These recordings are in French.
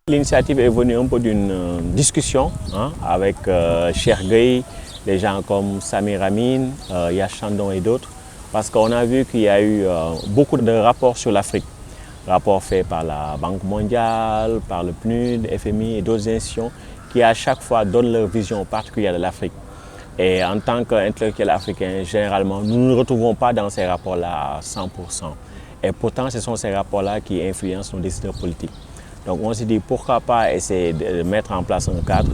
L'initiative est venue un peu d'une discussion avec Cheikh Gueye, des gens comme Samir Amin, Yash Chandon et d'autres, parce qu'on a vu qu'il y a eu beaucoup de rapports sur l'Afrique. Rapports faits par la Banque mondiale, par le PNUD, FMI et d'autres institutions qui à chaque fois donnent leur vision particulière de l'Afrique. Et en tant qu'intellectuels africains, généralement, nous ne nous retrouvons pas dans ces rapports-là à 100%. Et pourtant, ce sont ces rapports-là qui influencent nos décideurs politiques. Donc on s'est dit pourquoi pas essayer de mettre en place un cadre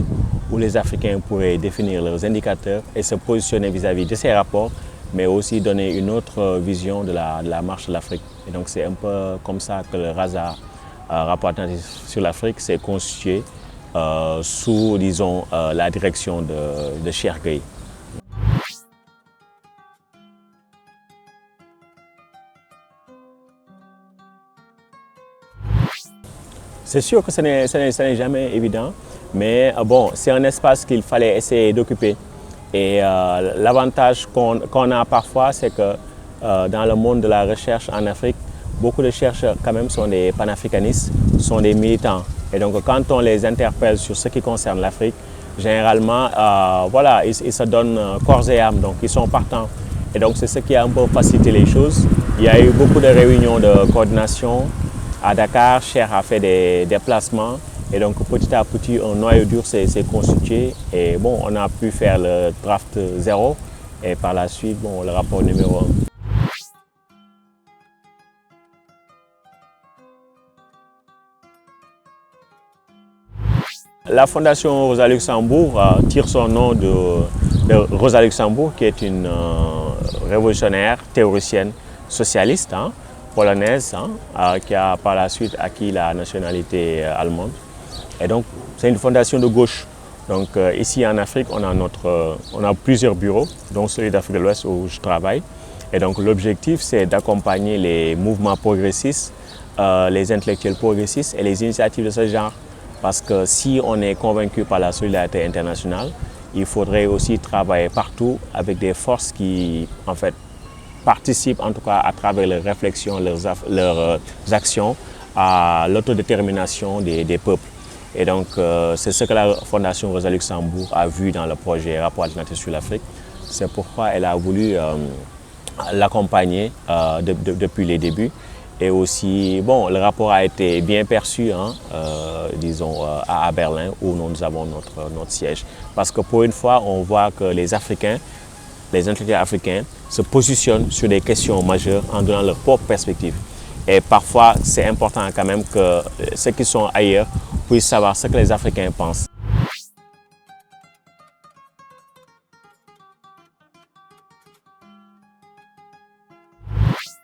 où les Africains pourraient définir leurs indicateurs et se positionner vis-à-vis de ces rapports, mais aussi donner une autre vision de la marche de l'Afrique. Et donc c'est un peu comme ça que le RASA, rapport alternatif sur l'Afrique, s'est constitué sous, disons, la direction de Cheikh Gueye. C'est sûr que ce n'est jamais évident, mais bon, c'est un espace qu'il fallait essayer d'occuper. Et l'avantage qu'on a parfois, c'est que dans le monde de la recherche en Afrique, beaucoup de chercheurs quand même sont des panafricanistes, sont des militants. Et donc quand on les interpelle sur ce qui concerne l'Afrique, généralement, voilà, ils se donnent corps et âme, donc ils sont partants. Et donc c'est ce qui a un peu facilité les choses. Il y a eu beaucoup de réunions de coordination. À Dakar, Cheikh a fait des déplacements et donc petit à petit un noyau dur s'est constitué et bon, on a pu faire le draft 0 et par la suite bon, le rapport numéro 1. La Fondation Rosa Luxembourg tire son nom de Rosa Luxembourg qui est une révolutionnaire théoricienne socialiste. Polonaise, qui a par la suite acquis la nationalité allemande. Et donc, c'est une fondation de gauche. Donc, ici en Afrique, on a plusieurs bureaux, dont celui d'Afrique de l'Ouest où je travaille. Et donc, l'objectif, c'est d'accompagner les mouvements progressistes, les intellectuels progressistes et les initiatives de ce genre. Parce que si on est convaincu par la solidarité internationale, il faudrait aussi travailler partout avec des forces qui, en fait, participent en tout cas à travers leurs réflexions, leurs actions à l'autodétermination des peuples. Et donc c'est ce que la Fondation Rosa Luxembourg a vu dans le projet Rapport alternatif sur l'Afrique. C'est pourquoi elle a voulu l'accompagner depuis les débuts. Et aussi, bon, le rapport a été bien perçu, disons, à Berlin où nous avons notre siège. Parce que pour une fois, on voit que les Africains, les intellectuels africains se positionnent sur des questions majeures en donnant leur propre perspective. Et parfois, c'est important quand même que ceux qui sont ailleurs puissent savoir ce que les Africains pensent.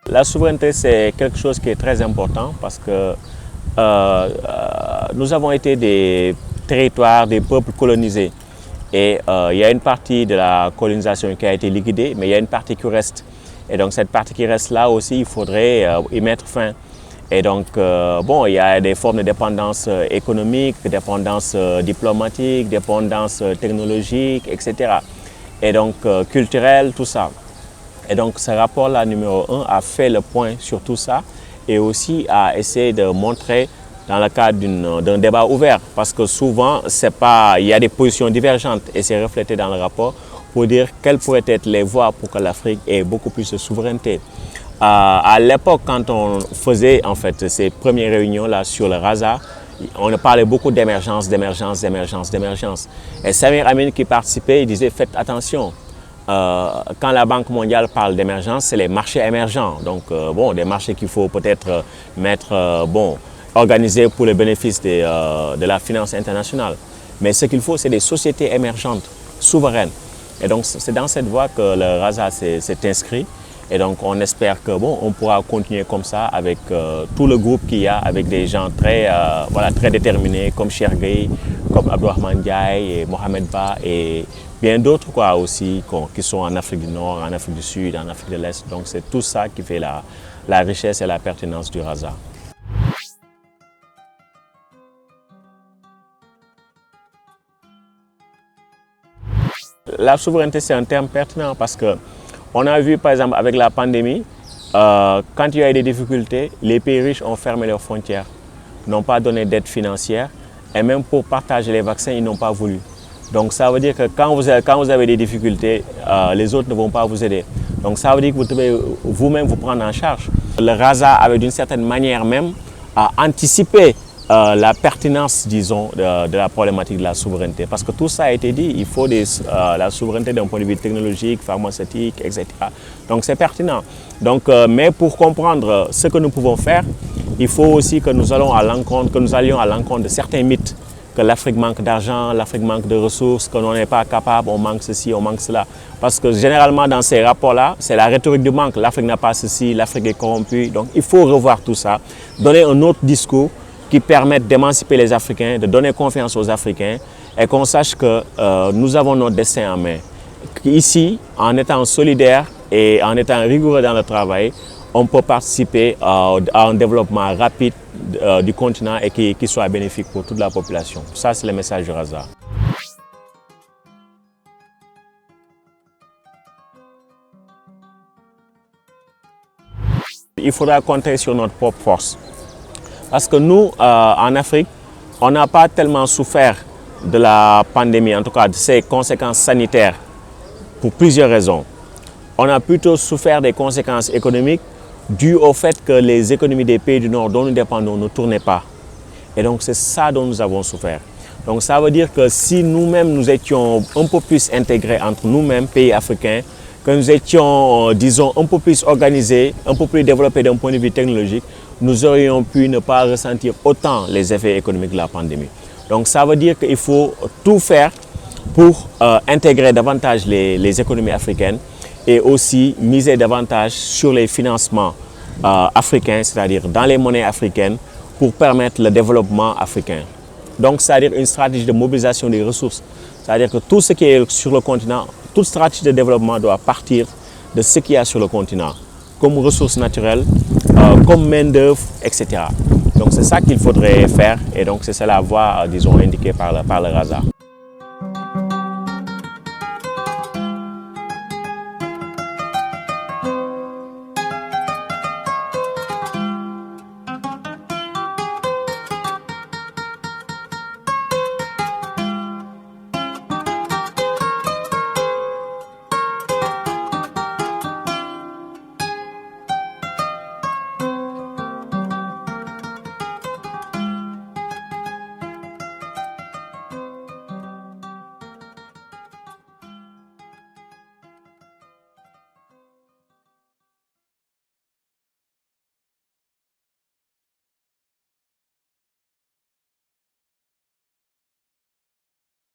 La souveraineté, c'est quelque chose qui est très important parce que nous avons été des territoires, des peuples colonisés. Et il y a une partie de la colonisation qui a été liquidée, mais il y a une partie qui reste. Et donc cette partie qui reste là aussi, il faudrait y mettre fin. Et donc, bon, il y a des formes de dépendance économique, de dépendance diplomatique, dépendance technologique, etc. Et donc culturelle, tout ça. Et donc ce rapport-là, numéro 1, a fait le point sur tout ça et aussi a essayé de montrer dans le cadre d'un débat ouvert, parce que souvent, il y a des positions divergentes et c'est reflété dans le rapport pour dire quelles pourraient être les voies pour que l'Afrique ait beaucoup plus de souveraineté. À l'époque, quand on faisait en fait ces premières réunions-là sur le RASA, on parlait beaucoup d'émergence, d'émergence, d'émergence, d'émergence. Et Samir Amin qui participait, il disait faites attention. Quand la Banque mondiale parle d'émergence, c'est les marchés émergents. Donc, bon, des marchés qu'il faut peut-être mettre, organisés pour le bénéfice de la finance internationale. Mais ce qu'il faut, c'est des sociétés émergentes, souveraines. Et donc, c'est dans cette voie que le RASA s'est inscrit. Et donc, on espère que bon, on pourra continuer comme ça avec tout le groupe qu'il y a, avec des gens très, très déterminés, comme Cheikh Gueye, comme Abdourahmane Ndiaye et Mohamed Ba et bien d'autres aussi qui sont en Afrique du Nord, en Afrique du Sud, en Afrique de l'Est. Donc, c'est tout ça qui fait la richesse et la pertinence du RASA. La souveraineté, c'est un terme pertinent parce qu'on a vu, par exemple, avec la pandémie, quand il y a eu des difficultés, les pays riches ont fermé leurs frontières, n'ont pas donné d'aide financière et même pour partager les vaccins, ils n'ont pas voulu. Donc ça veut dire que quand vous avez des difficultés, les autres ne vont pas vous aider. Donc ça veut dire que vous devez vous-même vous prendre en charge. Le RASA avait d'une certaine manière même anticipé la pertinence, disons, de la problématique de la souveraineté. Parce que tout ça a été dit, il faut la souveraineté d'un point de vue technologique, pharmaceutique, etc. Donc c'est pertinent. Donc, mais pour comprendre ce que nous pouvons faire, il faut aussi que nous allions à l'encontre de certains mythes, que l'Afrique manque d'argent, l'Afrique manque de ressources, que l'on n'est pas capable, on manque ceci, on manque cela. Parce que généralement dans ces rapports-là, c'est la rhétorique du manque. L'Afrique n'a pas ceci, l'Afrique est corrompue. Donc il faut revoir tout ça, donner un autre discours qui permette d'émanciper les Africains, de donner confiance aux Africains et qu'on sache que nous avons notre destin en main. Ici, en étant solidaires et en étant rigoureux dans le travail, on peut participer à un développement rapide du continent et qui soit bénéfique pour toute la population. Ça, c'est le message du RASA. Il faudra compter sur notre propre force. Parce que nous, en Afrique, on n'a pas tellement souffert de la pandémie, en tout cas de ses conséquences sanitaires, pour plusieurs raisons. On a plutôt souffert des conséquences économiques dues au fait que les économies des pays du Nord dont nous dépendons ne tournaient pas. Et donc c'est ça dont nous avons souffert. Donc ça veut dire que si nous-mêmes nous étions un peu plus intégrés entre nous-mêmes, pays africains, que nous étions, disons, un peu plus organisés, un peu plus développés d'un point de vue technologique, nous aurions pu ne pas ressentir autant les effets économiques de la pandémie. Donc ça veut dire qu'il faut tout faire pour intégrer davantage les économies africaines et aussi miser davantage sur les financements africains, c'est-à-dire dans les monnaies africaines, pour permettre le développement africain. Donc c'est-à-dire une stratégie de mobilisation des ressources. C'est-à-dire que tout ce qui est sur le continent, toute stratégie de développement doit partir de ce qu'il y a sur le continent, comme ressources naturelles, comme main-d'œuvre, etc. Donc c'est ça qu'il faudrait faire et donc c'est ça la voie, disons, indiquée par le RASA.